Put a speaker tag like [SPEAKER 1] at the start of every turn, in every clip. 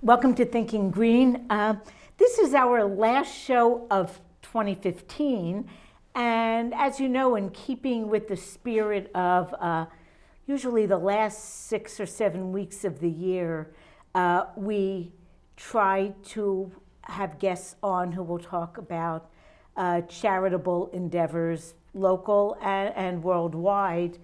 [SPEAKER 1] Welcome to Thinking Green. This is our last show of 2015, and as you know, in keeping with the spirit of usually the last 6 or 7 weeks of the year, we try to have guests on who will talk about charitable endeavors, local and worldwide,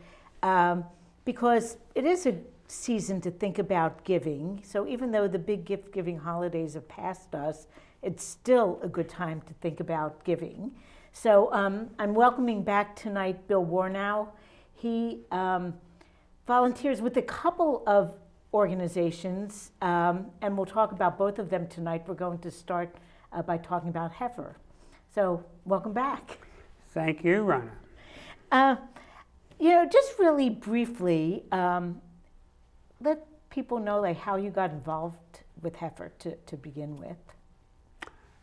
[SPEAKER 1] because it is a season to think about giving. So even though the big gift-giving holidays have passed us, it's still a good time to think about giving. So I'm welcoming back tonight Bill Wernau. He volunteers with a couple of organizations, and we'll talk about both of them tonight. We're going to start by talking about Heifer. So welcome back.
[SPEAKER 2] Thank you, Rana.
[SPEAKER 1] Just really briefly, let people know how you got involved with Heifer to begin with.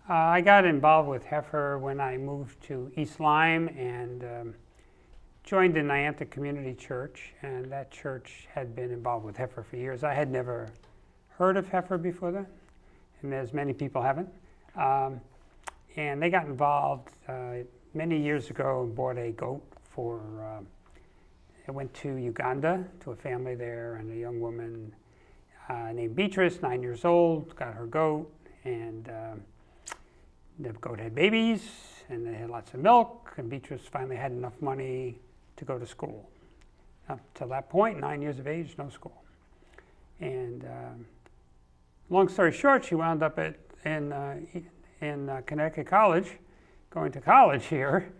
[SPEAKER 2] I got involved with Heifer when I moved to East Lyme and joined the Niantic Community Church, and that church had been involved with Heifer for years. I had never heard of Heifer before that, and as many people haven't. And they got involved many years ago and bought a goat for I went to Uganda to a family there, and a young woman named Beatrice, 9 years old, got her goat, and the goat had babies, and they had lots of milk, and Beatrice finally had enough money to go to school. Up till that point, 9 years of age, no school. And long story short, she wound up in Connecticut College, going to college here.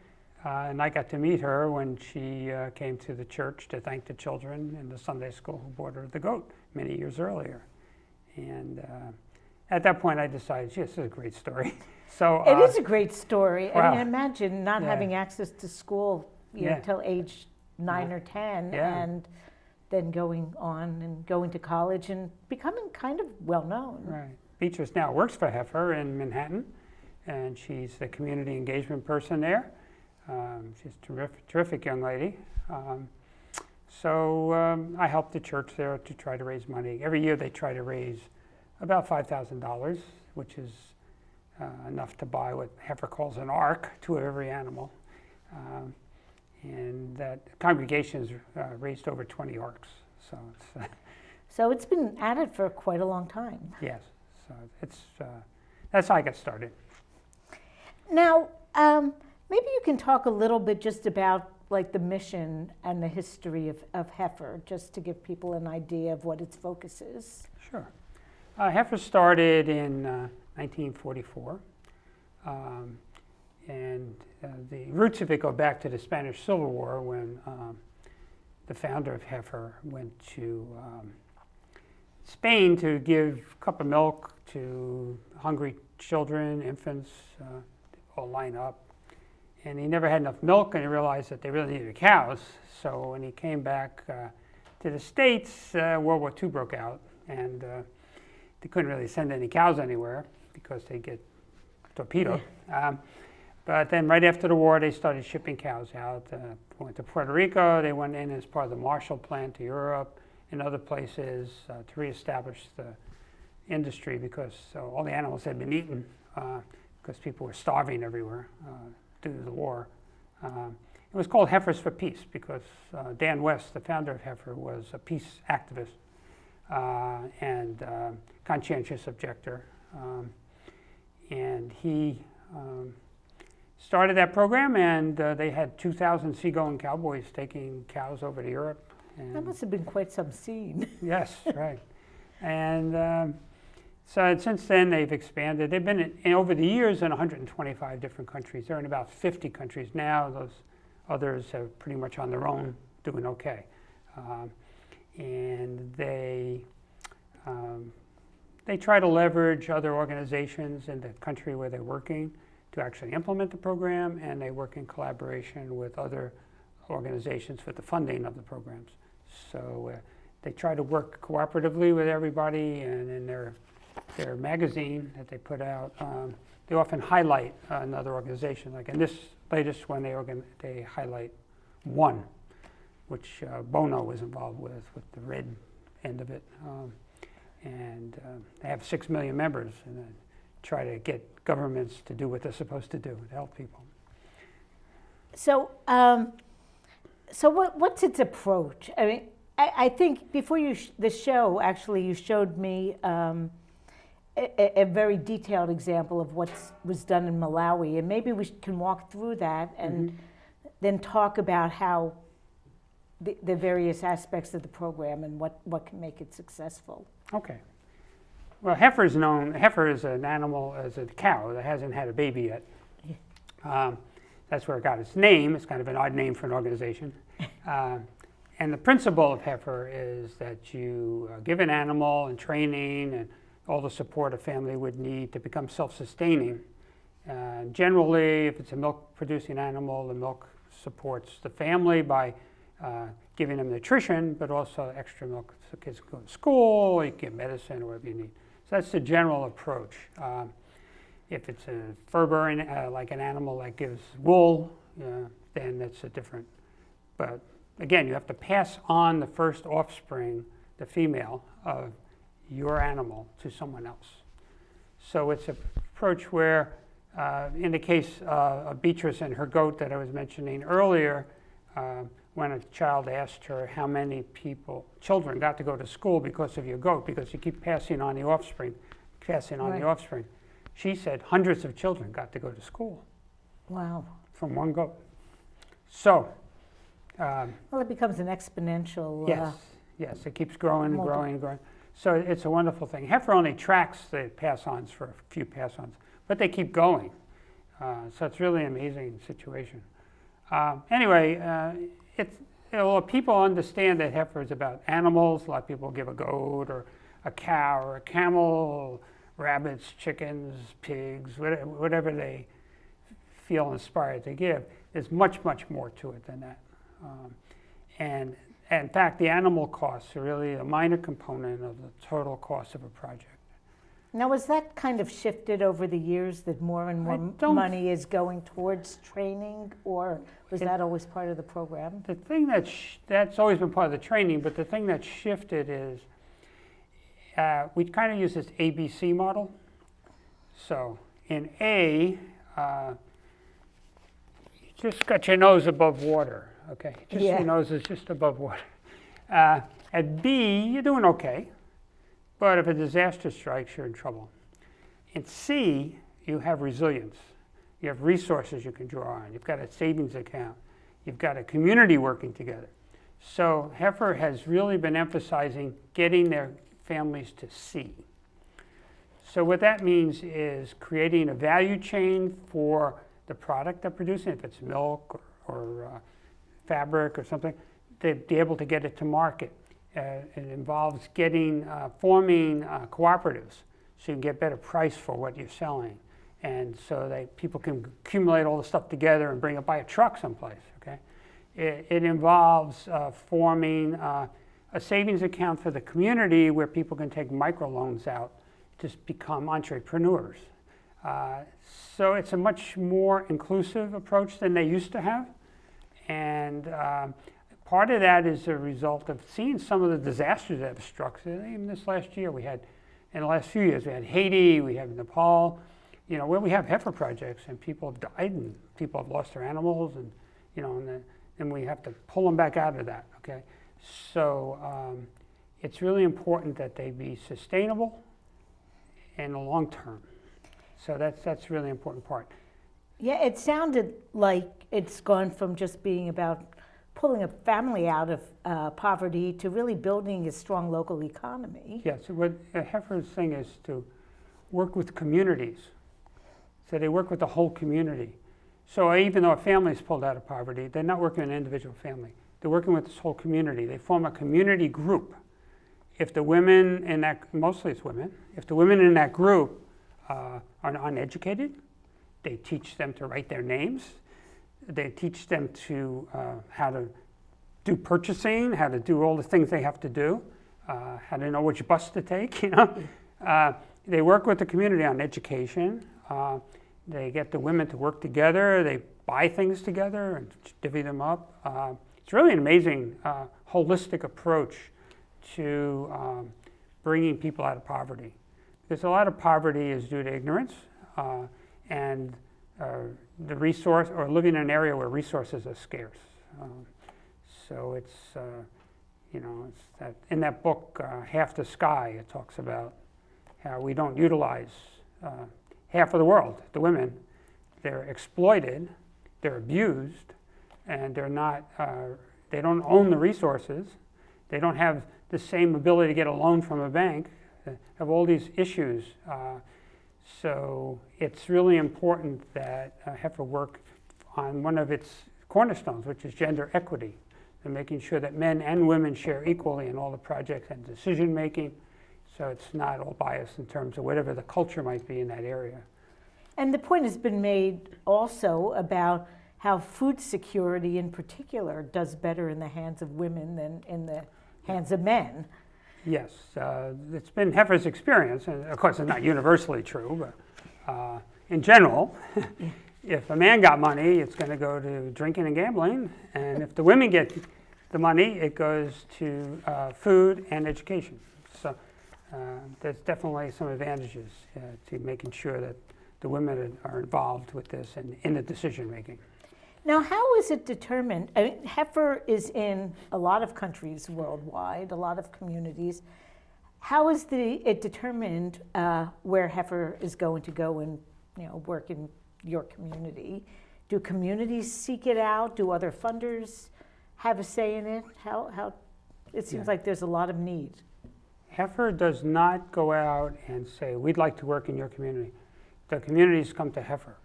[SPEAKER 2] And I got to meet her when she came to the church to thank the children in the Sunday school who bought her the goat many years earlier. And at that point, I decided, this is a great story. So
[SPEAKER 1] it is a great story.
[SPEAKER 2] Wow.
[SPEAKER 1] And imagine not having access to school until age 9 or 10, and then going on and going to college and becoming kind of well known.
[SPEAKER 2] Right. Beatrice now works for Heifer in Manhattan, and she's the community engagement person there. She's a terrific young lady. So I helped the church there to try to raise money. Every year they try to raise about $5,000, which is enough to buy what Heifer calls an ark, 2 of every animal. And that congregation has raised over 20 arks. So it's,
[SPEAKER 1] so it's been at it for quite a long time.
[SPEAKER 2] Yes. So it's that's how I got started.
[SPEAKER 1] Now, maybe you can talk a little bit just about the mission and the history of Heifer, just to give people an idea of what its focus is.
[SPEAKER 2] Sure. Heifer started in 1944, and the roots of it go back to the Spanish Civil War, when the founder of Heifer went to Spain to give a cup of milk to hungry children, infants, all line up. And he never had enough milk, and he realized that they really needed cows. So when he came back to the States, World War II broke out, and they couldn't really send any cows anywhere because they get torpedoed. But then right after the war, they started shipping cows out. Went to Puerto Rico. They went in as part of the Marshall Plan to Europe and other places to reestablish the industry, because all the animals had been eaten because people were starving everywhere due to the war. It was called Heifers for Peace because Dan West, the founder of Heifer, was a peace activist and conscientious objector. And he started that program, and they had 2,000 seagoing cowboys taking cows over to Europe. And
[SPEAKER 1] that must have been quite some scene.
[SPEAKER 2] Yes, right. And so since then, they've expanded. They've been over the years in 125 different countries. They're in about 50 countries now. Those others are pretty much on their own, doing okay. And they try to leverage other organizations in the country where they're working to actually implement the program, and they work in collaboration with other organizations for the funding of the programs. So they try to work cooperatively with everybody, and in their magazine that they put out, they often highlight another organization. Like in this latest one, they highlight one, which Bono was involved with the red end of it. And they have 6 million members, and try to get governments to do what they're supposed to do to help people.
[SPEAKER 1] So, what's its approach? I mean, I think before the show, actually, you showed me a very detailed example of what was done in Malawi, and maybe we can walk through that and then talk about how the various aspects of the program and what can make it successful.
[SPEAKER 2] Okay. Well, heifer is an animal, as a cow that hasn't had a baby yet. That's where it got its name. It's kind of an odd name for an organization. And the principle of heifer is that you give an animal and training and all the support a family would need to become self-sustaining. Generally, if it's a milk-producing animal, the milk supports the family by giving them nutrition, but also extra milk so kids go to school, you get medicine, or whatever you need. So that's the general approach. If it's a fur-bearing, like an animal that gives wool, then that's a different. But again, you have to pass on the first offspring, the female, of your animal to someone else. So it's an approach where, in the case of Beatrice and her goat that I was mentioning earlier, when a child asked her how many children got to go to school because of your goat, because you keep passing on the offspring, she said hundreds of children got to go to school.
[SPEAKER 1] Wow. From
[SPEAKER 2] one goat. So.
[SPEAKER 1] Well, it becomes an exponential.
[SPEAKER 2] Yes, it keeps growing and growing and growing. So it's a wonderful thing. Heifer only tracks the pass-ons for a few pass-ons, but they keep going. So it's really an amazing situation. Anyway, people understand that heifer is about animals. A lot of people give a goat or a cow or a camel, rabbits, chickens, pigs, whatever they feel inspired to give. There's much, much more to it than that. And in fact, the animal costs are really a minor component of the total cost of a project.
[SPEAKER 1] Now, has that kind of shifted over the years, that more and more money is going towards training, or was that always part of the program?
[SPEAKER 2] The thing that's always been part of the training, but the thing that shifted is we kind of use this ABC model. So in A, you just got your nose above water. Okay, your nose is just above water. At B, you're doing okay, but if a disaster strikes, you're in trouble. In C, you have resilience. You have resources you can draw on. You've got a savings account. You've got a community working together. So heifer has really been emphasizing getting their families to C. So what that means is creating a value chain for the product they're producing, if it's milk or fabric or something, to be able to get it to market. It involves forming cooperatives so you can get better price for what you're selling. And so that people can accumulate all the stuff together and bring it by a truck someplace, okay? It involves forming a savings account for the community where people can take microloans out to become entrepreneurs. So it's a much more inclusive approach than they used to have. And part of that is a result of seeing some of the disasters that have struck. Even this last year, in the last few years, we had Haiti, we have Nepal, where we have heifer projects and people have died and people have lost their animals, and and we have to pull them back out of that. Okay, so it's really important that they be sustainable in the long term. So that's really important part.
[SPEAKER 1] Yeah, it sounded like it's gone from just being about pulling a family out of poverty to really building a strong local economy.
[SPEAKER 2] Yes, what Heifer's thing is to work with communities. So they work with the whole community. So even though a family is pulled out of poverty, they're not working with an individual family. They're working with this whole community. They form a community group. If the women in that, mostly it's women, if the women in that group are uneducated, they teach them to write their names. They teach them to how to do purchasing, how to do all the things they have to do, how to know which bus to take. They work with the community on education. They get the women to work together. They buy things together and divvy them up. It's really an amazing holistic approach to bringing people out of poverty. Because a lot of poverty is due to ignorance and the resource, or living in an area where resources are scarce. So it's, it's that in that book, Half the Sky, it talks about how we don't utilize half of the world, the women. They're exploited, they're abused, and they're not, they don't own the resources. They don't have the same ability to get a loan from a bank, have all these issues. So it's really important that Heifer work on one of its cornerstones, which is gender equity, and making sure that men and women share equally in all the projects and decision making, so it's not all biased in terms of whatever the culture might be in that area.
[SPEAKER 1] And the point has been made also about how food security in particular does better in the hands of women than in the hands of men.
[SPEAKER 2] Yes, it's been Heifer's experience, and of course it's not universally true, but in general, if a man got money, it's going to go to drinking and gambling, and if the women get the money, it goes to food and education. So there's definitely some advantages to making sure that the women are involved with this and in the decision making.
[SPEAKER 1] Now, how is it determined? I mean, Heifer is in a lot of countries worldwide, a lot of communities. How is it determined where Heifer is going to go and work in your community? Do communities seek it out? Do other funders have a say in it? How? It seems like there's a lot of need.
[SPEAKER 2] Heifer does not go out and say, we'd like to work in your community. The communities come to Heifer.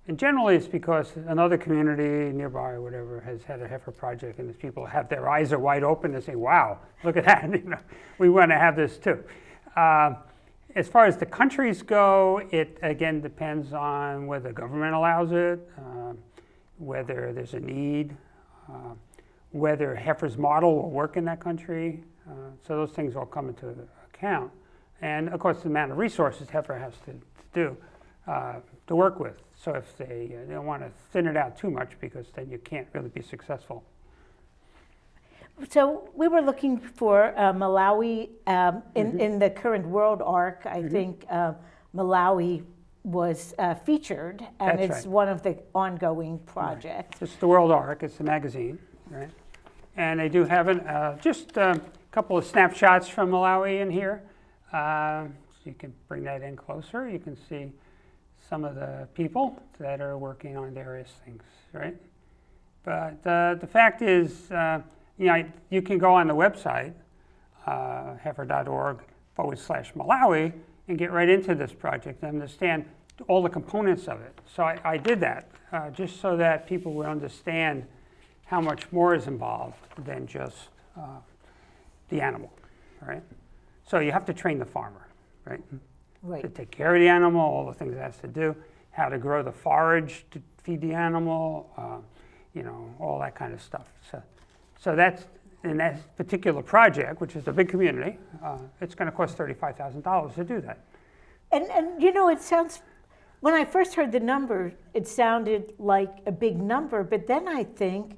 [SPEAKER 2] And generally it's because another community nearby or whatever has had a Heifer project, and these people have their eyes are wide open and say, wow, look at that, we want to have this too. As far as the countries go, it again depends on whether the government allows it, whether there's a need, whether Heifer's model will work in that country. So those things all come into account. And of course the amount of resources Heifer has to do to work with. So if they don't want to thin it out too much, because then you can't really be successful.
[SPEAKER 1] So we were looking for Malawi in the current World Arc. I think Malawi was featured, and
[SPEAKER 2] That's
[SPEAKER 1] it's
[SPEAKER 2] right.
[SPEAKER 1] one of the ongoing projects.
[SPEAKER 2] It's the World Arc. It's a magazine, right? And they do have just a couple of snapshots from Malawi in here. So you can bring that in closer. You can see some of the people that are working on various things, right? But the fact is, you can go on the website, heifer.org/Malawi, and get right into this project and understand all the components of it. So I did that just so that people would understand how much more is involved than just the animal, right? So you have to train the farmer, right?
[SPEAKER 1] Right.
[SPEAKER 2] To take care of the animal, all the things it has to do, how to grow the forage to feed the animal, all that kind of stuff. So that's, in that particular project, which is a big community, it's going to cost $35,000 to do that.
[SPEAKER 1] And it sounds, when I first heard the number, it sounded like a big number, but then I think,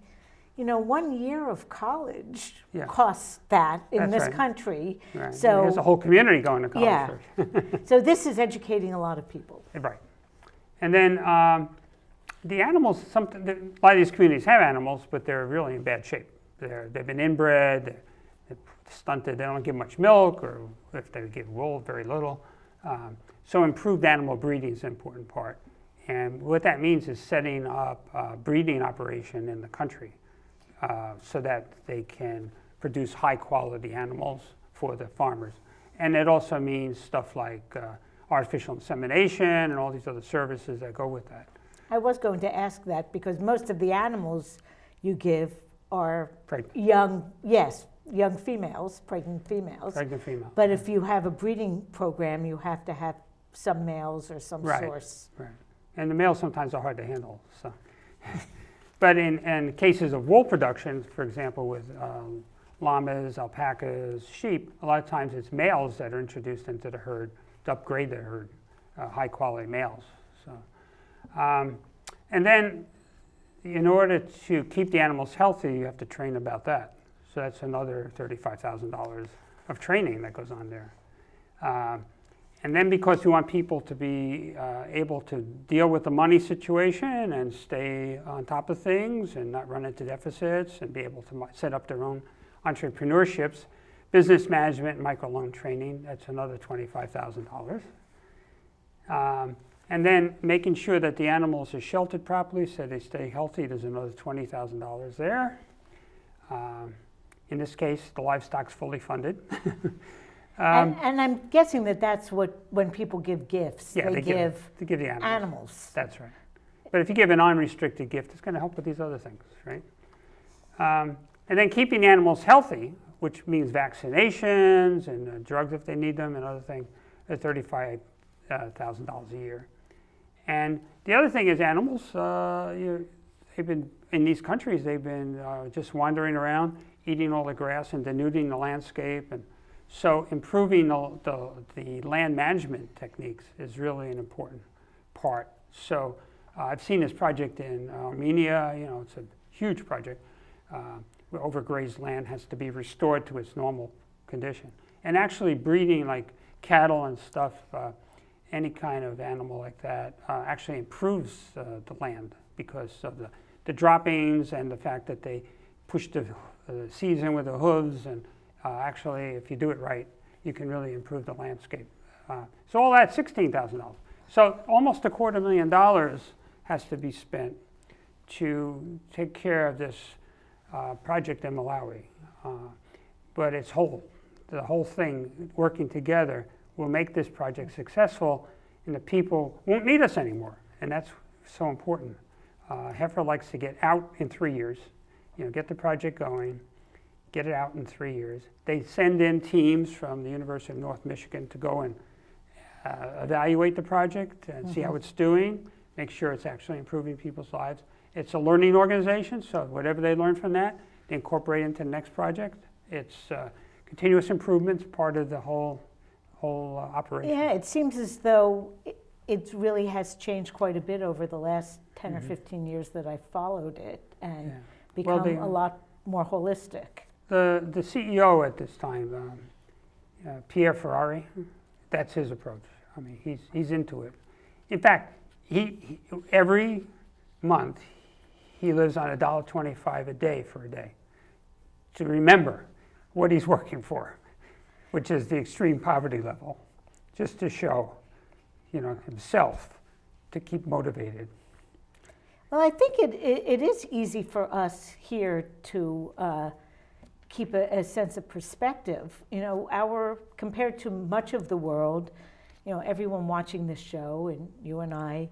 [SPEAKER 1] 1 year of college costs that in this country.
[SPEAKER 2] Right.
[SPEAKER 1] So
[SPEAKER 2] there's a whole community going to college.
[SPEAKER 1] Yeah. So this is educating a lot of people.
[SPEAKER 2] Right. And then the animals, a lot of these communities have animals, but they're really in bad shape. They've been inbred, they're stunted, they don't give much milk, or if they give wool, very little. So improved animal breeding is an important part. And what that means is setting up a breeding operation in the country so that they can produce high quality animals for the farmers. And it also means stuff like artificial insemination and all these other services that go with that.
[SPEAKER 1] I was going to ask that because most of the animals you give are
[SPEAKER 2] Pregnant.
[SPEAKER 1] young females, pregnant females.
[SPEAKER 2] Pregnant female.
[SPEAKER 1] But if you have a breeding program, you have to have some males or some source.
[SPEAKER 2] Right. And the males sometimes are hard to handle. So, but in cases of wool production, for example, with llamas, alpacas, sheep, a lot of times it's males that are introduced into the herd to upgrade the herd, high quality males. So, and then in order to keep the animals healthy, you have to train about that. So that's another $35,000 of training that goes on there. And then because we want people to be able to deal with the money situation and stay on top of things and not run into deficits and be able to set up their own entrepreneurships, business management and microloan training, that's another $25,000. And then making sure that the animals are sheltered properly so they stay healthy, there's another $20,000 there. In this case, the livestock's fully funded.
[SPEAKER 1] And I'm guessing that that's what, when people give gifts,
[SPEAKER 2] Yeah,
[SPEAKER 1] they give
[SPEAKER 2] the
[SPEAKER 1] animals.
[SPEAKER 2] That's right. But if you give an unrestricted gift, it's going to help with these other things, right? And then keeping the animals healthy, which means vaccinations and drugs if they need them and other things, are $35,000 a year. And the other thing is animals, they've been, in these countries, they've been just wandering around, eating all the grass and denuding the landscape. And so improving the land management techniques is really an important part. So I've seen this project in Armenia, it's a huge project where overgrazed land has to be restored to its normal condition. And actually breeding like cattle and stuff, any kind of animal like that, actually improves the land because of the droppings and the fact that they push the seeds in with the hooves, and actually, if you do it right, you can really improve the landscape. So all that, $16,000. So almost $250,000 has to be spent to take care of this project in Malawi. But it's the whole thing working together will make this project successful, and the people won't need us anymore, and that's so important. Heifer likes to get out in 3 years, get the project going, get it out in 3 years. They send in teams from the University of North Michigan to go and evaluate the project and see how it's doing, make sure it's actually improving people's lives. It's a learning organization, so whatever they learn from that, they incorporate into the next project. It's continuous improvements, part of the whole operation.
[SPEAKER 1] Yeah, it seems as though it really has changed quite a bit over the last 10 or 15 years that I've followed it and become a lot more holistic.
[SPEAKER 2] The CEO at this time, Pierre Ferrari, that's his approach. I mean, he's into it. In fact, he every month he lives on $1.25 a day for a day to remember what he's working for, which is the extreme poverty level, just to show, himself to keep motivated.
[SPEAKER 1] Well, I think it is easy for us here to keep a sense of perspective. Compared to much of the world, everyone watching this show and you and I,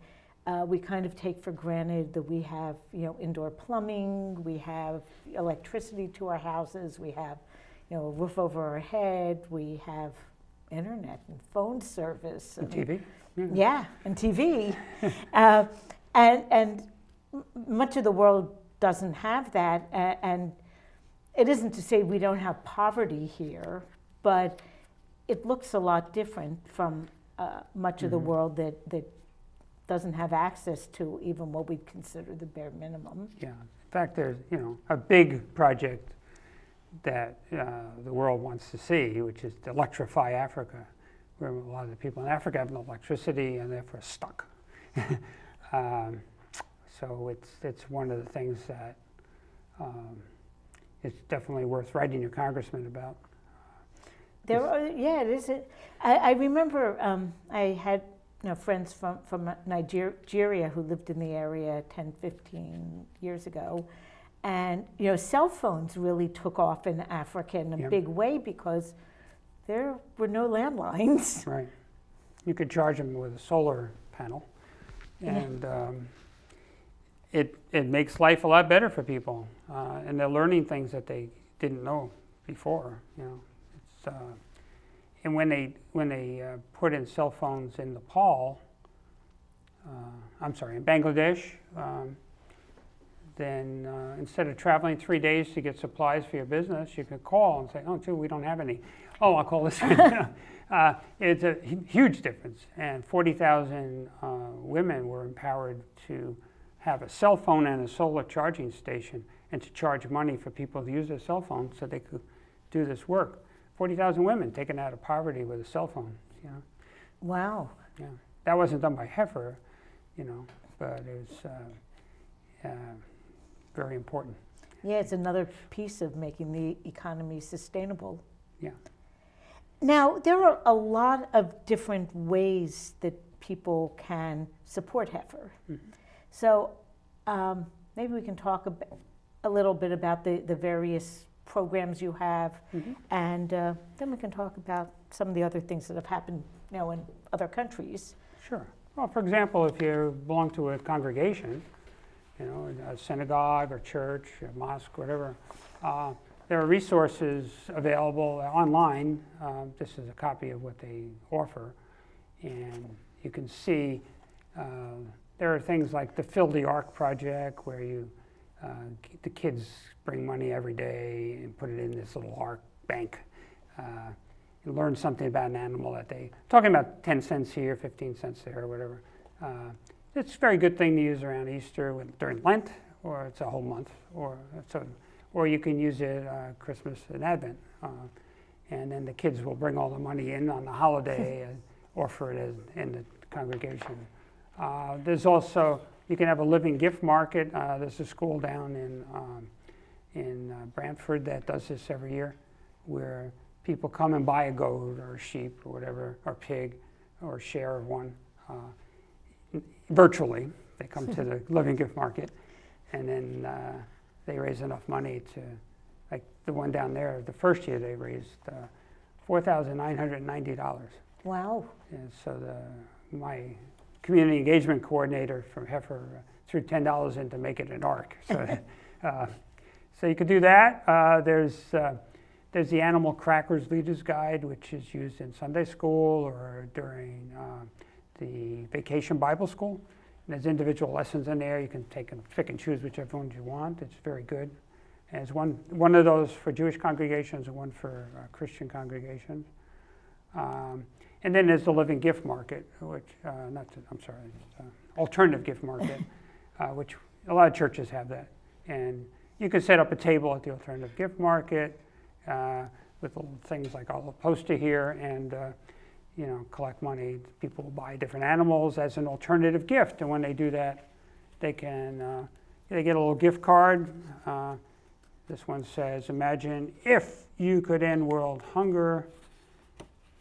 [SPEAKER 1] we kind of take for granted that we have, indoor plumbing, we have electricity to our houses, we have, a roof over our head, we have internet and phone service.
[SPEAKER 2] And TV.
[SPEAKER 1] Yeah, and TV. And much of the world doesn't have that, and it isn't to say we don't have poverty here, but it looks a lot different from much of the world that doesn't have access to even what we consider the bare minimum.
[SPEAKER 2] Yeah, in fact, there's a big project that the world wants to see, which is to Electrify Africa, where a lot of the people in Africa have no electricity and therefore stuck. So it's one of the things that it's definitely worth writing your congressman about.
[SPEAKER 1] It is. I remember I had friends from Nigeria who lived in the area 10, 15 years ago. And, cell phones really took off in Africa in a big way because there were no landlines.
[SPEAKER 2] Right. You could charge them with a solar panel. And it makes life a lot better for people. And they're learning things that they didn't know before. And when they put in cell phones in Nepal, in Bangladesh, then instead of traveling 3 days to get supplies for your business, you could call and say, "Oh, we don't have any." "Oh, I'll call this." It's a huge difference. And 40,000 women were empowered to have a cell phone and a solar charging station and to charge money for people to use their cell phones so they could do this work. 40,000 women taken out of poverty with a cell phone.
[SPEAKER 1] Wow.
[SPEAKER 2] Yeah, that wasn't done by Heifer, but it was very important.
[SPEAKER 1] Yeah, it's another piece of making the economy sustainable.
[SPEAKER 2] Yeah.
[SPEAKER 1] Now, there are a lot of different ways that people can support Heifer.
[SPEAKER 2] Mm-hmm.
[SPEAKER 1] So maybe we can talk a little bit about the various programs you have,
[SPEAKER 2] Mm-hmm.
[SPEAKER 1] and then we can talk about some of the other things that have happened now in other countries.
[SPEAKER 2] Sure. Well, for example, if you belong to a congregation, a synagogue or church, a mosque, whatever, there are resources available online. This is a copy of what they offer, and you can see there are things like the Fill the Ark project, where the kids bring money every day and put it in this little ark bank. And learn something about an animal that talking about 10 cents here, 15 cents there, or whatever. It's a very good thing to use around Easter during Lent, or it's a whole month, or you can use it Christmas and Advent. And then the kids will bring all the money in on the holiday and offer it in the congregation. There's also, you can have a living gift market. There's a school down in Brantford that does this every year, where people come and buy a goat or a sheep or whatever, or pig, or a share of one. Virtually, they come to the living gift market, and then they raise enough money to, like the one down there, the first year they raised $4,990.
[SPEAKER 1] Wow.
[SPEAKER 2] And so my community engagement coordinator from Heifer threw $10 in to make it an ark. So you could do that. There's the Animal Crackers Leaders Guide, which is used in Sunday school or during the Vacation Bible School. And there's individual lessons in there. You can pick and choose whichever ones you want. It's very good. And it's one of those for Jewish congregations and one for Christian congregations. And then there's the Living Gift Market, which, Alternative Gift Market, which a lot of churches have that. And you can set up a table at the Alternative Gift Market with little things like I'll post it here and collect money. People will buy different animals as an alternative gift, and when they do that, they get a little gift card. This one says, "Imagine if you could end world hunger.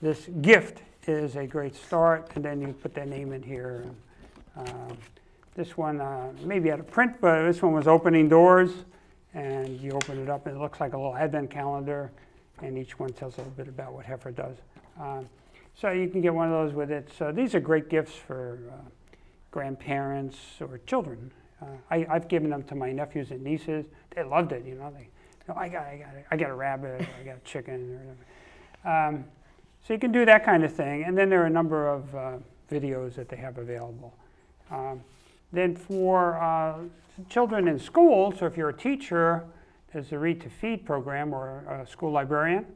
[SPEAKER 2] This gift is a great start," and then you put their name in here. This one maybe out of print, but this one was opening doors, and you open it up and it looks like a little advent calendar, and each one tells a little bit about what Heifer does. So you can get one of those with it. So these are great gifts for grandparents or children. I've given them to my nephews and nieces. They loved it. I got a rabbit, or I got a chicken, or whatever. So you can do that kind of thing. And then there are a number of videos that they have available. Then for children in school, so if you're a teacher, there's the Read to Feed program, or a school librarian,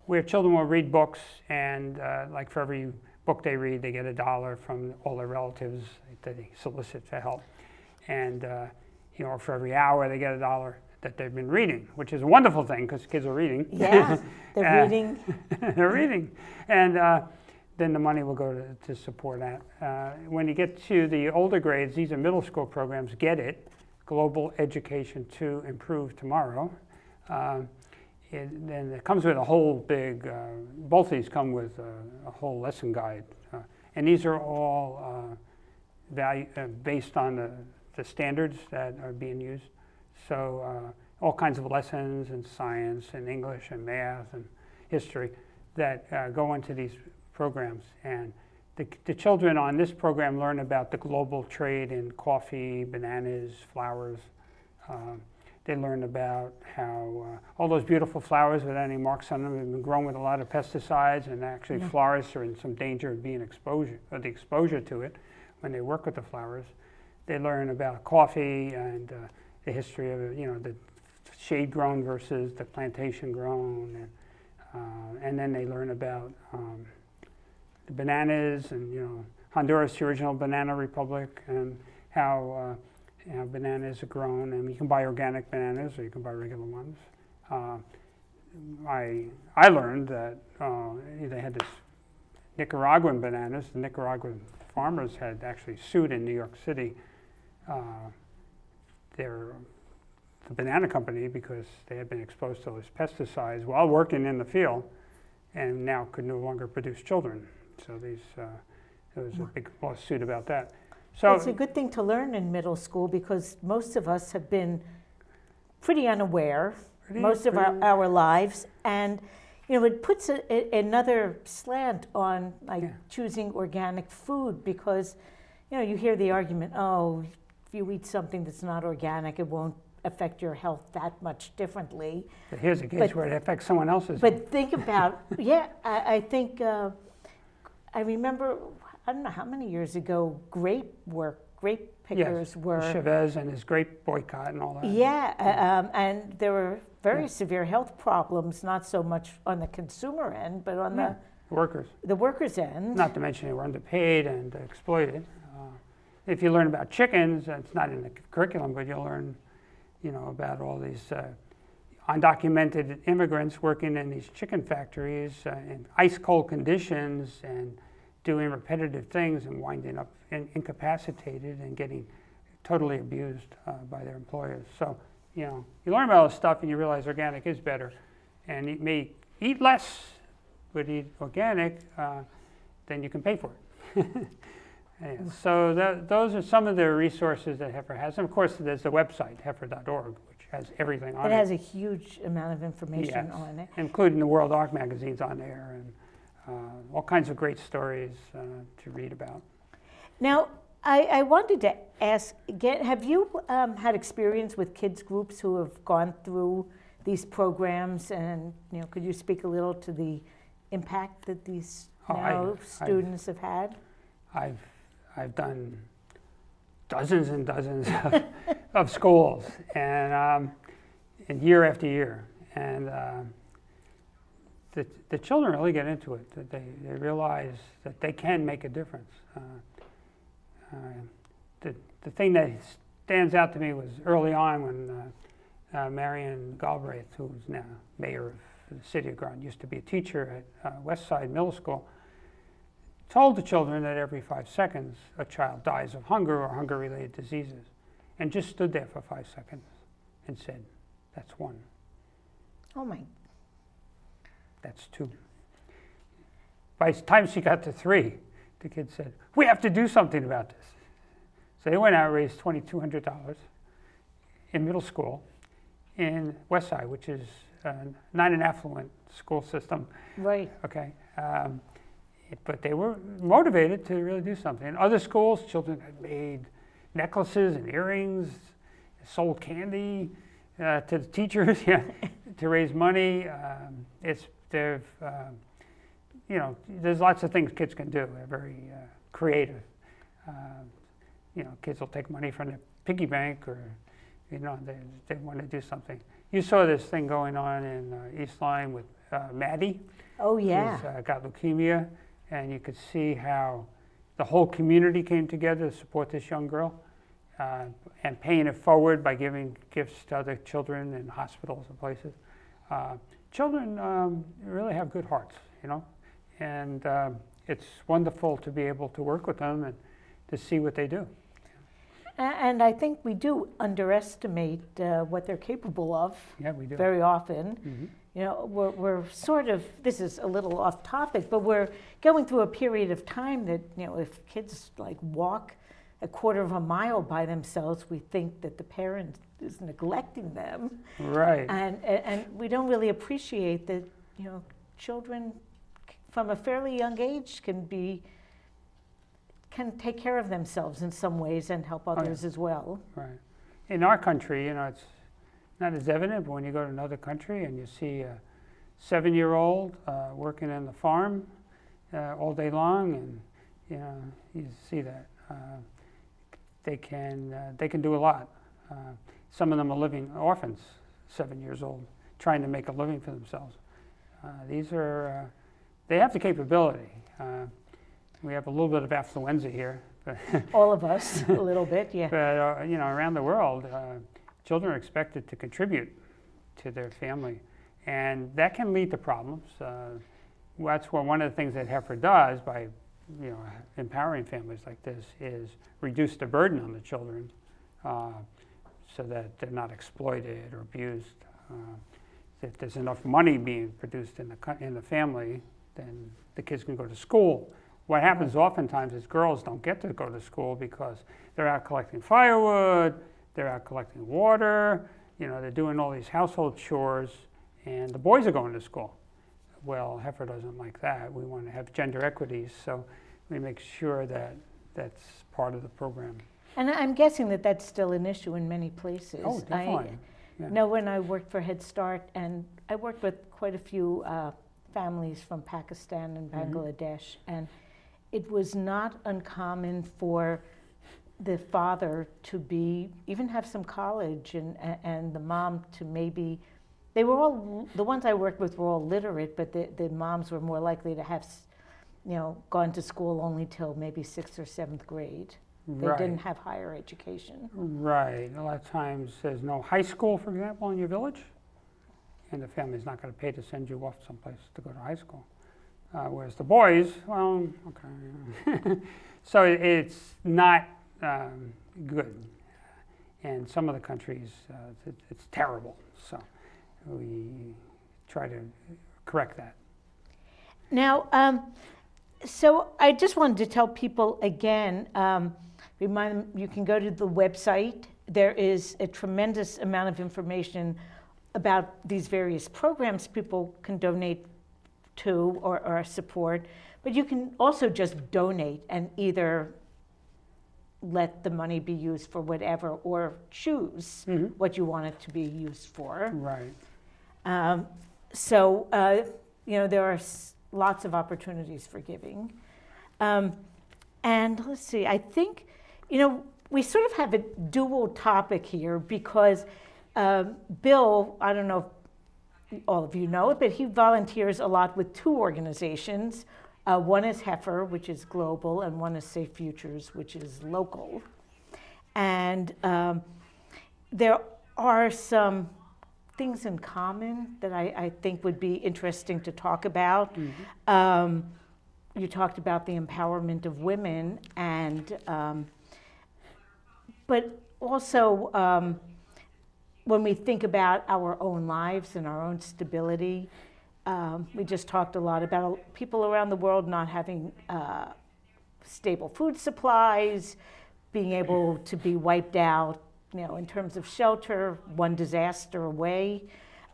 [SPEAKER 2] where children will read books, and like for every book they read, they get $1 from all their relatives that they solicit for help. And for every hour, they get $1 that they've been reading, which is a wonderful thing because kids are reading.
[SPEAKER 1] Yeah, they're reading.
[SPEAKER 2] They're reading. And then the money will go to support that. When you get to the older grades, these are middle school programs. Get It, Global Education to Improve Tomorrow. Then it comes with a whole big, both of these come with a whole lesson guide. And these are all based on the standards that are being used. So all kinds of lessons in science and English and math and history that go into these programs. And the children on this program learn about the global trade in coffee, bananas, flowers. They learn about how all those beautiful flowers without any marks on them have been grown with a lot of pesticides, and actually florists are in some danger of being the exposure to it when they work with the flowers. They learn about coffee and the history of it, the shade grown versus the plantation grown, and then they learn about the bananas and Honduras, the original banana republic, and how bananas are grown, and you can buy organic bananas or you can buy regular ones. I learned that they had this Nicaraguan bananas. The Nicaraguan farmers had actually sued in New York City the banana company because they had been exposed to those pesticides while working in the field, and now could no longer produce children. So there was a big lawsuit about that. So
[SPEAKER 1] it's a good thing to learn in middle school because most of us have been pretty unaware most of our lives, and it puts another slant on choosing organic food because you hear the argument, oh, if you eat something that's not organic, it won't affect your health that much differently.
[SPEAKER 2] But here's a case where it affects someone else's.
[SPEAKER 1] But think about, I think, I remember, I don't know how many years ago, grape pickers were.
[SPEAKER 2] Chavez and his grape boycott and all that.
[SPEAKER 1] Yeah, and there were very severe health problems, not so much on the consumer end, but on the workers' end.
[SPEAKER 2] Not to mention they were underpaid and exploited. If you learn about chickens, it's not in the curriculum, but you'll learn, about all these undocumented immigrants working in these chicken factories in ice cold conditions and doing repetitive things and winding up incapacitated and getting totally abused by their employers. So, you learn about all this stuff and you realize organic is better. And you may eat less, but eat organic, then you can pay for it. So those are some of the resources that Heifer has. And of course, there's the website, heifer.org, which has everything on it.
[SPEAKER 1] It has a huge amount of information on it.
[SPEAKER 2] Including the World Art magazine's on there and all kinds of great stories to read about.
[SPEAKER 1] Now, I wanted to ask, have you had experience with kids groups who have gone through these programs, and could you speak a little to the impact that these students have had?
[SPEAKER 2] I've done dozens and dozens of schools, and year after year, and the children really get into it. That they realize that they can make a difference. The thing that stands out to me was early on when Marion Galbraith, who's now mayor of the city of Groton, used to be a teacher at Westside Middle School, told the children that every 5 seconds a child dies of hunger or hunger-related diseases, and just stood there for 5 seconds and said, "That's one."
[SPEAKER 1] Oh my.
[SPEAKER 2] That's 2. By the time she got to 3, the kid said, "We have to do something about this." So they went out and raised $2,200 in middle school in Westside, which is not an affluent school system.
[SPEAKER 1] Right.
[SPEAKER 2] Okay. But they were motivated to really do something. In other schools, children had made necklaces and earrings, sold candy to the teachers to raise money. There's lots of things kids can do. They're very creative. Kids will take money from their piggy bank, or they want to do something. You saw this thing going on in East Lyme with Maddie.
[SPEAKER 1] Oh yeah.
[SPEAKER 2] Who's got leukemia. And you could see how the whole community came together to support this young girl and paying it forward by giving gifts to other children in hospitals and places. Children really have good hearts, and it's wonderful to be able to work with them and to see what they do.
[SPEAKER 1] And I think we do underestimate what they're capable of.
[SPEAKER 2] Yeah, we do.
[SPEAKER 1] Very often.
[SPEAKER 2] Mm-hmm.
[SPEAKER 1] We're sort of, this is a little off topic, but we're going through a period of time that, if kids walk a quarter of a mile by themselves, we think that the parent is neglecting them.
[SPEAKER 2] Right.
[SPEAKER 1] And we don't really appreciate that, children from a fairly young age can take care of themselves in some ways and help others as well.
[SPEAKER 2] Right. In our country, it's not as evident, but when you go to another country and you see a 7-year-old working in the farm all day long, and you see that they can do a lot. Some of them are living orphans, 7 years old, trying to make a living for themselves. They have the capability. We have a little bit of affluenza here. But
[SPEAKER 1] all of us, a little bit, yeah.
[SPEAKER 2] But around the world, children are expected to contribute to their family and that can lead to problems. That's one of the things that Heifer does by empowering families like this is reduce the burden on the children so that they're not exploited or abused. If there's enough money being produced in the family, then the kids can go to school. What happens oftentimes is girls don't get to go to school because they're out collecting firewood, they're out collecting water, they're doing all these household chores, and the boys are going to school. Well, Heifer doesn't like that. We want to have gender equity, so we make sure that that's part of the program.
[SPEAKER 1] And I'm guessing that that's still an issue in many places.
[SPEAKER 2] Oh, definitely.
[SPEAKER 1] I know when I worked for Head Start, and I worked with quite a few families from Pakistan and Bangladesh, and it was not uncommon for the father to even have some college, and the mom to maybe, they were all, the ones I worked with were all literate, but the moms were more likely to have, gone to school only till maybe 6th or 7th grade. They didn't have higher education.
[SPEAKER 2] Right. A lot of times there's no high school, for example, in your village, and the family's not going to pay to send you off someplace to go to high school. Whereas the boys, well, okay. So it's not good. And some of the countries, it's terrible. So we try to correct that.
[SPEAKER 1] Now, so I just wanted to tell people again, remind them you can go to the website. There is a tremendous amount of information about these various programs people can donate to or support, but you can also just donate and either let the money be used for whatever or choose what you want it to be used for.
[SPEAKER 2] Right.
[SPEAKER 1] So, there are lots of opportunities for giving. And let's see, I think, we sort of have a dual topic here because Bill, I don't know if all of you know it, but he volunteers a lot with 2 organizations. One is Heifer, which is global, and one is Safe Futures, which is local. And there are some things in common that I think would be interesting to talk about. You talked about the empowerment of women, and but also when we think about our own lives and our own stability, we just talked a lot about people around the world not having stable food supplies, being able to be wiped out, in terms of shelter, one disaster away.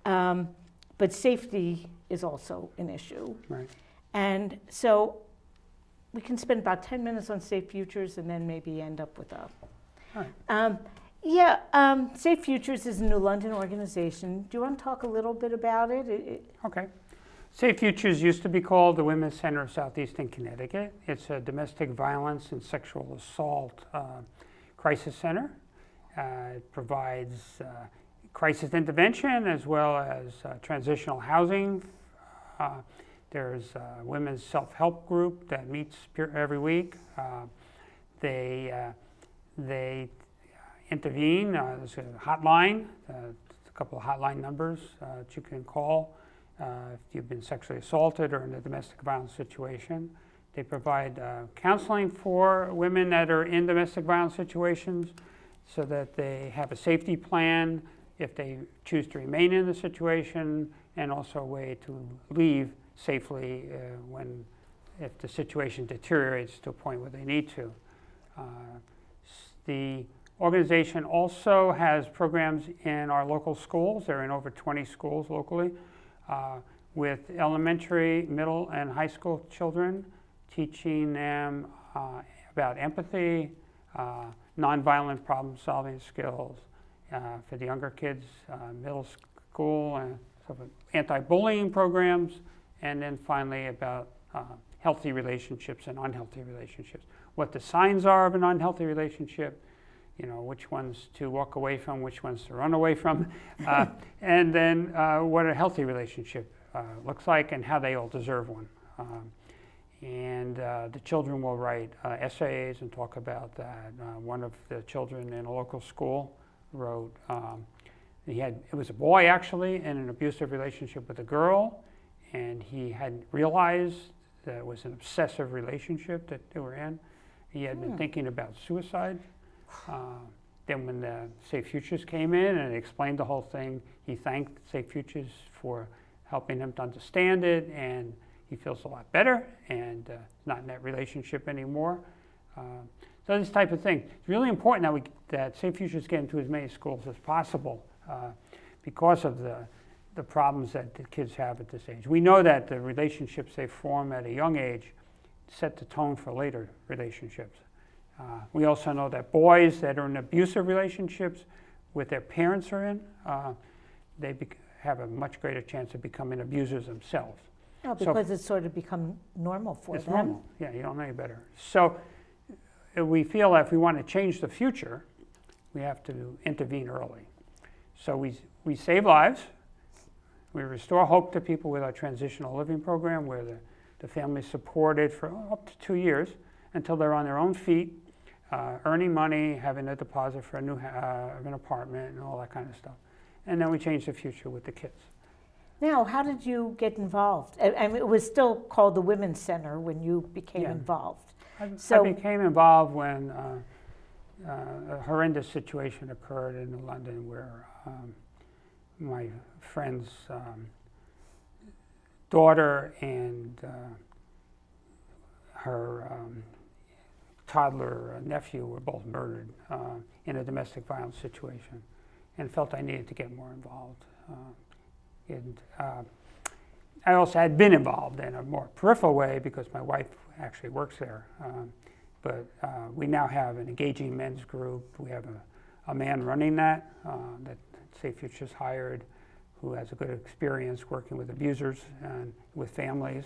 [SPEAKER 1] But safety is also an issue.
[SPEAKER 2] Right.
[SPEAKER 1] And so we can spend about 10 minutes on Safe Futures and then maybe end up with a...
[SPEAKER 2] All right.
[SPEAKER 1] Safe Futures is a New London organization. Do you want to talk a little bit about it?
[SPEAKER 2] Okay. Safe Futures used to be called the Women's Center of Southeastern Connecticut. It's a domestic violence and sexual assault crisis center. It provides crisis intervention as well as transitional housing. There's a women's self-help group that meets every week. They intervene. There's a hotline, a couple of hotline numbers that you can call if you've been sexually assaulted or in a domestic violence situation. They provide counseling for women that are in domestic violence situations so that they have a safety plan if they choose to remain in the situation, and also a way to leave safely if the situation deteriorates to a point where they need to. The organization also has programs in our local schools. They're in over 20 schools locally with elementary, middle, and high school children, teaching them about empathy, nonviolent problem-solving skills. For the younger kids, middle school, and anti-bullying programs, and then finally about healthy relationships and unhealthy relationships. What the signs are of an unhealthy relationship, which ones to walk away from, which ones to run away from, and then what a healthy relationship looks like and how they all deserve one. And the children will write essays and talk about that. One of the children in a local school wrote It was a boy actually in an abusive relationship with a girl, and he had realized that it was an obsessive relationship that they were in. He had been thinking about suicide. Then when the Safe Futures came in and explained the whole thing, he thanked Safe Futures for helping him to understand it, and he feels a lot better and not in that relationship anymore. So this type of thing. It's really important that Safe Futures get into as many schools as possible because of the problems that the kids have at this age. We know that the relationships they form at a young age set the tone for later relationships. We also know that boys that are in abusive relationships with their parents are in, they have a much greater chance of becoming abusers themselves.
[SPEAKER 1] Oh, because it's sort of become normal for them.
[SPEAKER 2] It's normal. Yeah, you don't know any better. So we feel that if we want to change the future, we have to intervene early. So we save lives. We restore hope to people with our transitional living program, where the family is supported for up to 2 years until they're on their own feet, earning money, having a deposit for an apartment, and all that kind of stuff. And then we change the future with the kids.
[SPEAKER 1] Now, how did you get involved? I mean, it was still called the Women's Center when you became involved.
[SPEAKER 2] I became involved when a horrendous situation occurred in London where my friend's daughter and her toddler nephew were both murdered in a domestic violence situation, and felt I needed to get more involved. I also had been involved in a more peripheral way because my wife actually works there. But we now have an engaging men's group. We have a man running that Safe Futures hired, who has a good experience working with abusers and with families.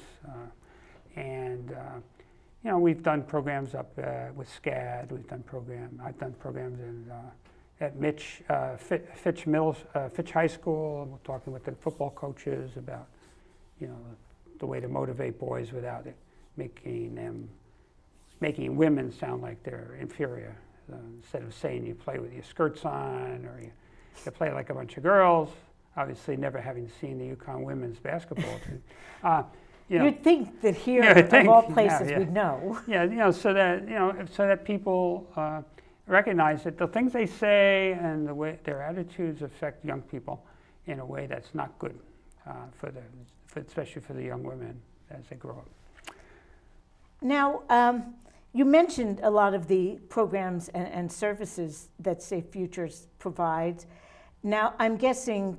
[SPEAKER 2] We've done programs up with SCAD. I've done programs at Fitch High School. We're talking with the football coaches about, the way to motivate boys without it making women sound like they're inferior. Instead of saying you play with your skirts on or you play like a bunch of girls, obviously never having seen the UConn women's basketball team.
[SPEAKER 1] You'd think that here, of all places, we'd know.
[SPEAKER 2] Yeah, so that people recognize that the things they say and the way their attitudes affect young people in a way that's not good especially for the young women as they grow up.
[SPEAKER 1] Now, you mentioned a lot of the programs and services that Safe Futures provides. Now, I'm guessing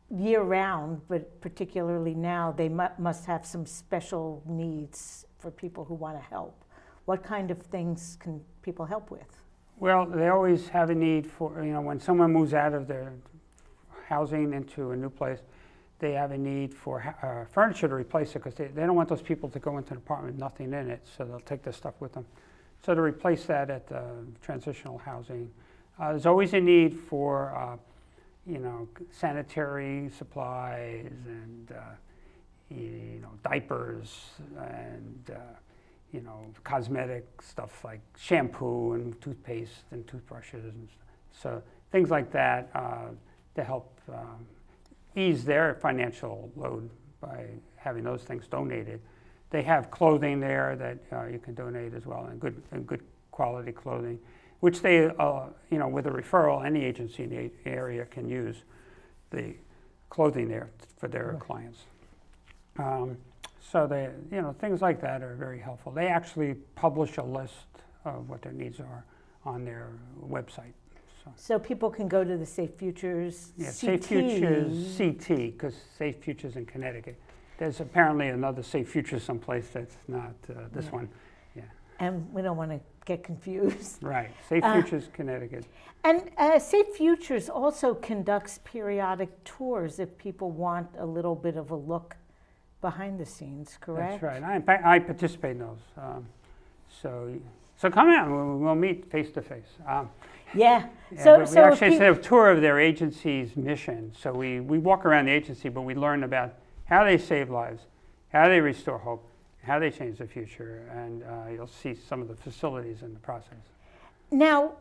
[SPEAKER 1] year-round, but particularly now, they must have some special needs for people who want to help. What kind of things can people help with?
[SPEAKER 2] Well, they always have a need for, when someone moves out of their housing into a new place, they have a need for furniture to replace it because they don't want those people to go into an apartment with nothing in it, so they'll take their stuff with them. So to replace that at Transitional Housing. There's always a need for sanitary supplies and diapers and cosmetic stuff like shampoo and toothpaste and toothbrushes, and so things like that to help ease their financial load by having those things donated. They have clothing there that you can donate as well, and good quality clothing, which they, with a referral, any agency in the area can use the clothing there for their clients. So they, things like that are very helpful. They actually publish a list of what their needs are on their website.
[SPEAKER 1] So people can go to the Safe Futures CT.
[SPEAKER 2] Safe Futures CT, because Safe Futures in Connecticut. There's apparently another Safe Futures someplace that's not this one. Yeah.
[SPEAKER 1] And we don't want to get confused.
[SPEAKER 2] Right. Safe Futures Connecticut.
[SPEAKER 1] And Safe Futures also conducts periodic tours if people want a little bit of a look behind the scenes, correct?
[SPEAKER 2] That's right. I participate in those. So come out and we'll meet face to face.
[SPEAKER 1] Yeah.
[SPEAKER 2] So we actually set a tour of their agency's mission. So we walk around the agency, but we learn about how they save lives, how they restore hope, how they change the future, and you'll see some of the facilities in the process.
[SPEAKER 1] Now,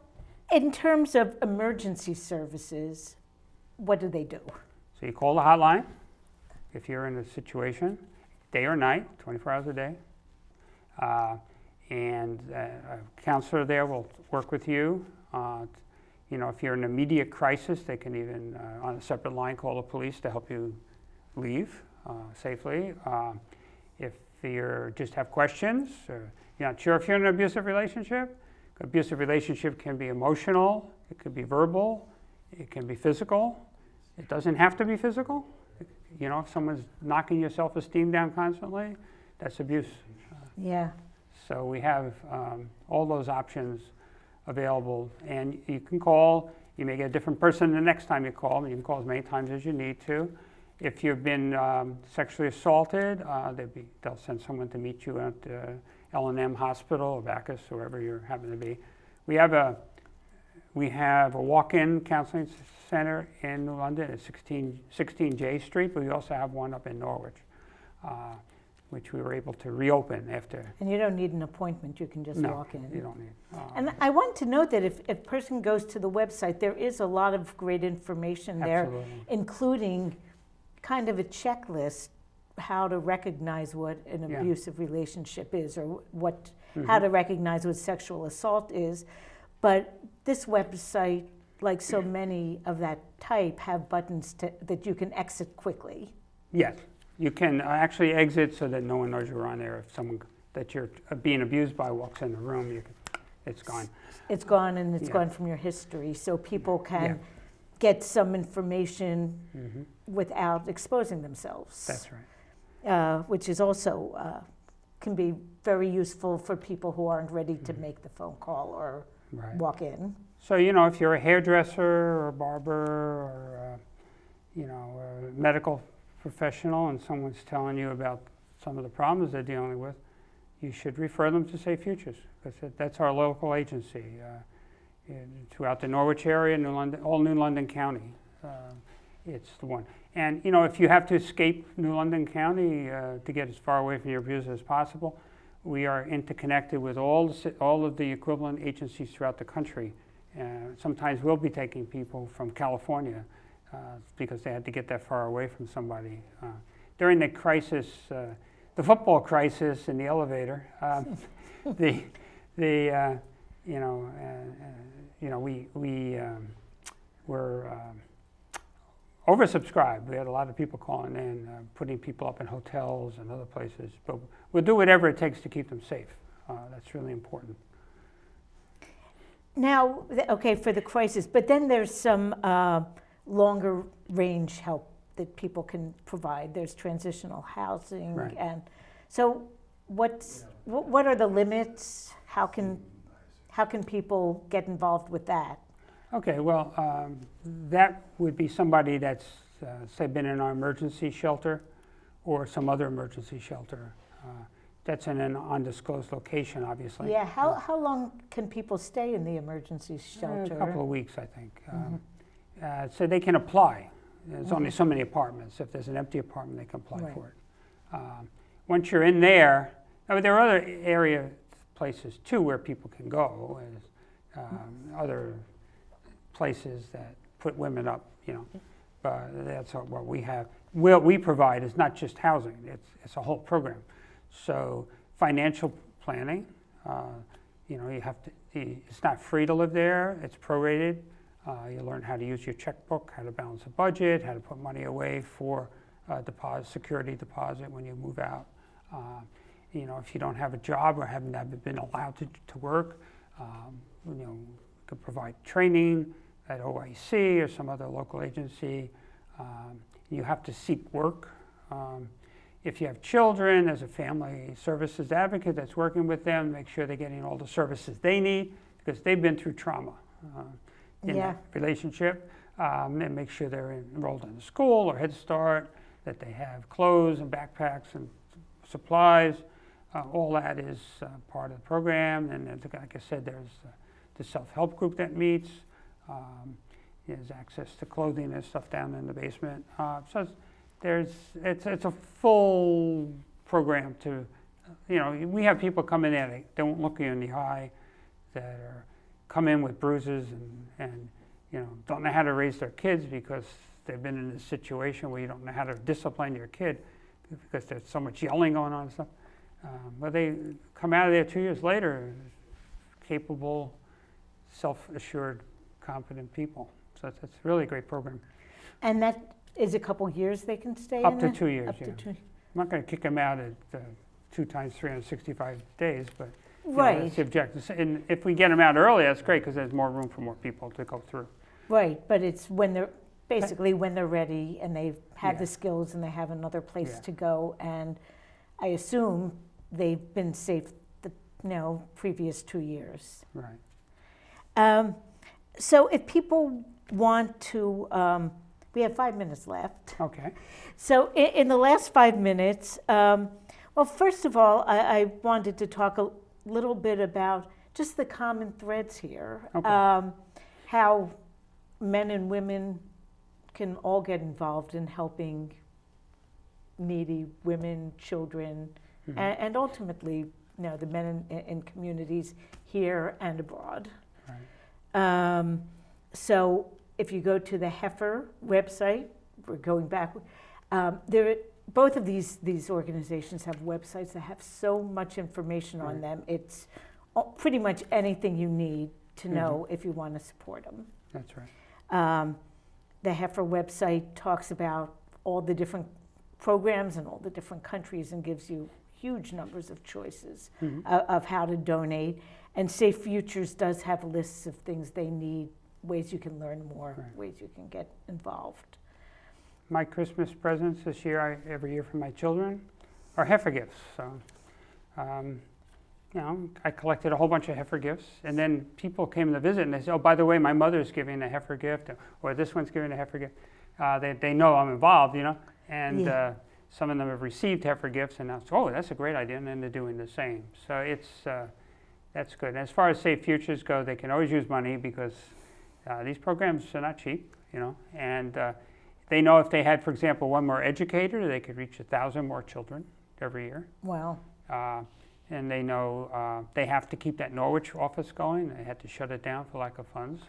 [SPEAKER 1] in terms of emergency services, what do they do?
[SPEAKER 2] So you call the hotline if you're in a situation, day or night, 24 hours a day. And a counselor there will work with you. If you're in an immediate crisis, they can even, on a separate line, call the police to help you leave safely. If you just have questions, or you're not sure if you're in an abusive relationship, abusive relationship can be emotional, it could be verbal, it can be physical. It doesn't have to be physical. If someone's knocking your self-esteem down constantly, that's abuse.
[SPEAKER 1] Yeah.
[SPEAKER 2] So we have all those options available, and you can call. You may get a different person the next time you call. You can call as many times as you need to. If you've been sexually assaulted, they'll send someone to meet you at L&M Hospital or Bacchus, wherever you happen to be. We have a walk-in counseling center in New London at 16 J Street, but we also have one up in Norwich, which we were able to reopen after.
[SPEAKER 1] And you don't need an appointment, you can just walk in.
[SPEAKER 2] You don't need.
[SPEAKER 1] And I want to note that if a person goes to the website, there is a lot of great information there,
[SPEAKER 2] Absolutely.
[SPEAKER 1] including kind of a checklist how to recognize what an abusive relationship is, or how to recognize what sexual assault is. But this website, like so many of that type, have buttons that you can exit quickly.
[SPEAKER 2] Yes, you can actually exit so that no one knows you're on there. If someone that you're being abused by walks in the room, it's gone.
[SPEAKER 1] It's gone, and it's gone from your history, so people can get some information without exposing themselves.
[SPEAKER 2] That's right.
[SPEAKER 1] Which is also can be very useful for people who aren't ready to make the phone call or walk in.
[SPEAKER 2] So, if you're a hairdresser or a barber or, a medical professional and someone's telling you about some of the problems they're dealing with, you should refer them to Safe Futures, because that's our local agency throughout the Norwich area, New London County. It's the one. And, if you have to escape New London County to get as far away from your abuser as possible, we are interconnected with all of the equivalent agencies throughout the country. Sometimes we'll be taking people from California because they had to get that far away from somebody. During the crisis, the football crisis in the elevator, we were oversubscribed. We had a lot of people calling in, putting people up in hotels and other places. But we'll do whatever it takes to keep them safe. That's really important.
[SPEAKER 1] Now, for the crisis, but then there's some longer range help that people can provide. There's transitional housing, and so what are the limits? How can people get involved with that?
[SPEAKER 2] Okay, well, that would be somebody that's, say, been in our emergency shelter or some other emergency shelter. That's in an undisclosed location, obviously.
[SPEAKER 1] Yeah, how long can people stay in the emergency shelter?
[SPEAKER 2] A couple of weeks, I think. So they can apply. There's only so many apartments. If there's an empty apartment, they can apply for it. Once you're in there, there are other places too where people can go, other places that put women up, but that's what we have. What we provide is not just housing, it's a whole program. So financial planning, you have to, it's not free to live there, it's prorated. You learn how to use your checkbook, how to balance a budget, how to put money away for security deposit when you move out. If you don't have a job or haven't been allowed to work, you could provide training at OIC or some other local agency. You have to seek work. If you have children, there's a family services advocate that's working with them, make sure they're getting all the services they need because they've been through trauma in that relationship, and make sure they're enrolled in a school or Head Start, that they have clothes and backpacks and supplies. All that is part of the program. And like I said, there's the self-help group that meets. There's access to clothing and stuff down in the basement. So it's a full program to, we have people come in there, they don't look you in the eye, that come in with bruises and don't know how to raise their kids because they've been in this situation where you don't know how to discipline your kid because there's so much yelling going on and stuff. But they come out of there 2 years later, capable, self-assured, competent people. So it's really a great program.
[SPEAKER 1] And that is a couple years they can stay
[SPEAKER 2] Up
[SPEAKER 1] in
[SPEAKER 2] to
[SPEAKER 1] there?
[SPEAKER 2] 2 years,
[SPEAKER 1] Up
[SPEAKER 2] yeah.
[SPEAKER 1] to 2.
[SPEAKER 2] I'm not going to kick them out at 2 times 365 days, but
[SPEAKER 1] Right.
[SPEAKER 2] that's the objective. And if we get them out early, that's great because there's more room for more people to go through.
[SPEAKER 1] Right, but it's when they're basically when they're ready and they have
[SPEAKER 2] Yeah.
[SPEAKER 1] the skills and they have another place
[SPEAKER 2] Yeah.
[SPEAKER 1] to go. And I assume they've been safe the previous 2 years.
[SPEAKER 2] Right.
[SPEAKER 1] So if people want to, we have 5 minutes left.
[SPEAKER 2] Okay.
[SPEAKER 1] So in the last 5 minutes, well, first of all, I wanted to talk a little bit about just the common threads here.
[SPEAKER 2] Okay.
[SPEAKER 1] How men and women can all get involved in helping needy women, children,
[SPEAKER 2] Mhm.
[SPEAKER 1] and ultimately, the men in communities here and abroad.
[SPEAKER 2] Right.
[SPEAKER 1] So if you go to the Heifer website, we're going back, both of these organizations have websites that have so much information on
[SPEAKER 2] Right.
[SPEAKER 1] them. It's pretty much anything you need to know if you want to support them.
[SPEAKER 2] That's right.
[SPEAKER 1] The Heifer website talks about all the different programs in all the different countries and gives you huge numbers of choices of how to donate. And Safe Futures does have lists of things they need, ways you can learn more,
[SPEAKER 2] Right.
[SPEAKER 1] ways you can get involved.
[SPEAKER 2] My Christmas presents this year, every year for my children, are heifer gifts. So, I collected a whole bunch of heifer gifts, and then people came to visit, and they said, "Oh, by the way, my mother's giving a heifer gift, or this one's giving a heifer gift." They know I'm involved, and
[SPEAKER 1] Yeah.
[SPEAKER 2] some of them have received heifer gifts, and now, oh, that's a great idea, and then they're doing the same. So that's good. And as far as Safe Futures go, they can always use money because these programs are not cheap, and they know if they had, for example, one more educator, they could reach 1,000 more children every year.
[SPEAKER 1] Wow.
[SPEAKER 2] And they know they have to keep that Norwich office going. They had to shut it down for lack of funds.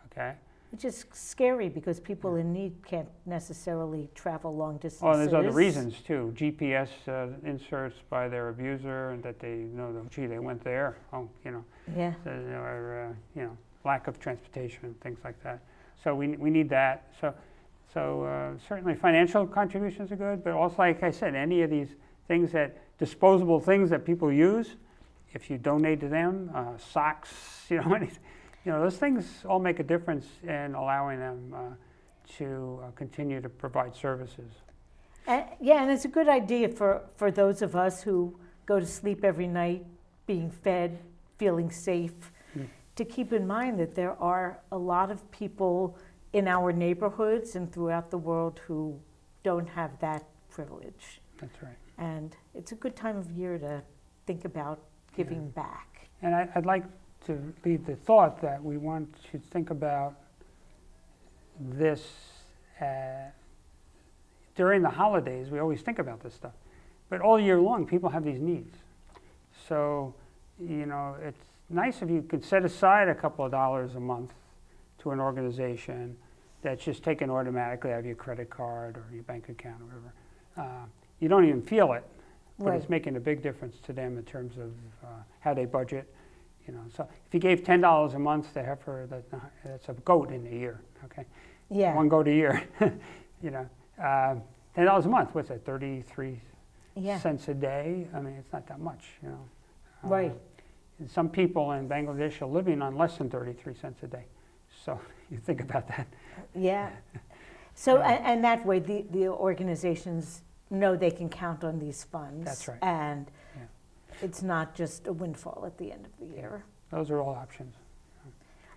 [SPEAKER 2] Okay.
[SPEAKER 1] Which is scary because people in need can't necessarily travel long distances.
[SPEAKER 2] Oh, there's other reasons too. GPS inserts by their abuser, and that they know that, gee, they went there. Oh,
[SPEAKER 1] Yeah.
[SPEAKER 2] or lack of transportation, things like that. So we need that. So certainly financial contributions are good, but also, like I said, any of these things disposable things that people use, if you donate to them, socks, anything, those things all make a difference in allowing them to continue to provide services.
[SPEAKER 1] And it's a good idea for those of us who go to sleep every night being fed, feeling safe, to keep in mind that there are a lot of people in our neighborhoods and throughout the world who don't have that privilege.
[SPEAKER 2] That's right.
[SPEAKER 1] And it's a good time of year to think about giving back.
[SPEAKER 2] And I'd like to leave the thought that we want to think about this during the holidays. We always think about this stuff, but all year long people have these needs. So it's nice if you could set aside a couple of dollars a month to an organization that's just taken automatically out of your credit card or your bank account or whatever. You don't even feel it, but it's making a big difference to them in terms of how they budget. So if you gave $10 a month to heifer, that's a goat in a year. Okay.
[SPEAKER 1] Yeah.
[SPEAKER 2] One goat a year. $10 a month. What's that? 33 cents a day. I mean, it's not that much.
[SPEAKER 1] Right.
[SPEAKER 2] And some people in Bangladesh are living on less than 33 cents a day. So you think about that.
[SPEAKER 1] Yeah. So and that way the organizations know they can count on these funds.
[SPEAKER 2] That's right.
[SPEAKER 1] And it's not just a windfall at the end of the year.
[SPEAKER 2] Those are all options.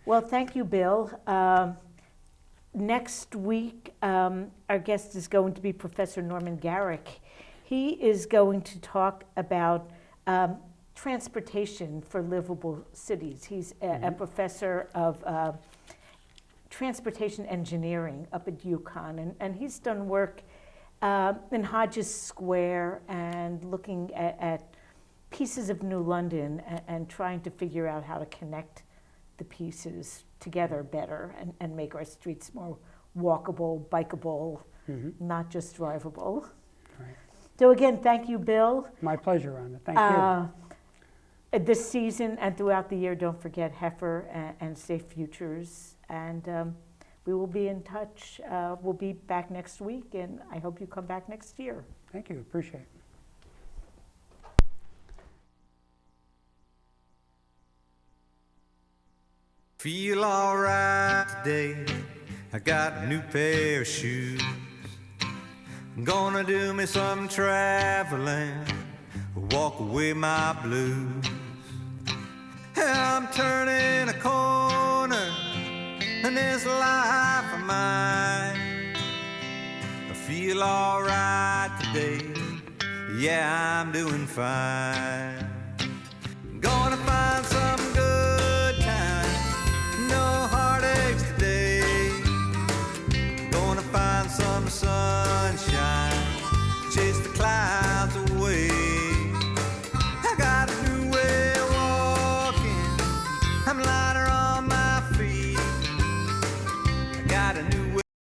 [SPEAKER 1] Well, thank you, Bill. Next week, our guest is going to be Professor Norman Garrick. He is going to talk about transportation for livable cities. He's a professor of transportation engineering up at UConn, and he's done work in Hodges Square and looking at pieces of New London and trying to figure out how to connect the pieces together better and make our streets more walkable, bikeable, not just drivable.
[SPEAKER 2] Right.
[SPEAKER 1] So again, thank you, Bill.
[SPEAKER 2] My pleasure, Rhonda. Thank you.
[SPEAKER 1] This season and throughout the year, don't forget Heifer and Safe Futures. And we will be in touch. We'll be back next week, and I hope you come back next year.
[SPEAKER 2] Thank you. Appreciate it.
[SPEAKER 3] Feel alright today, I got a new pair of shoes. I'm gonna do me some traveling, walk away my blues. I'm turning a corner in this life of mine. I feel alright today, yeah, I'm doing fine.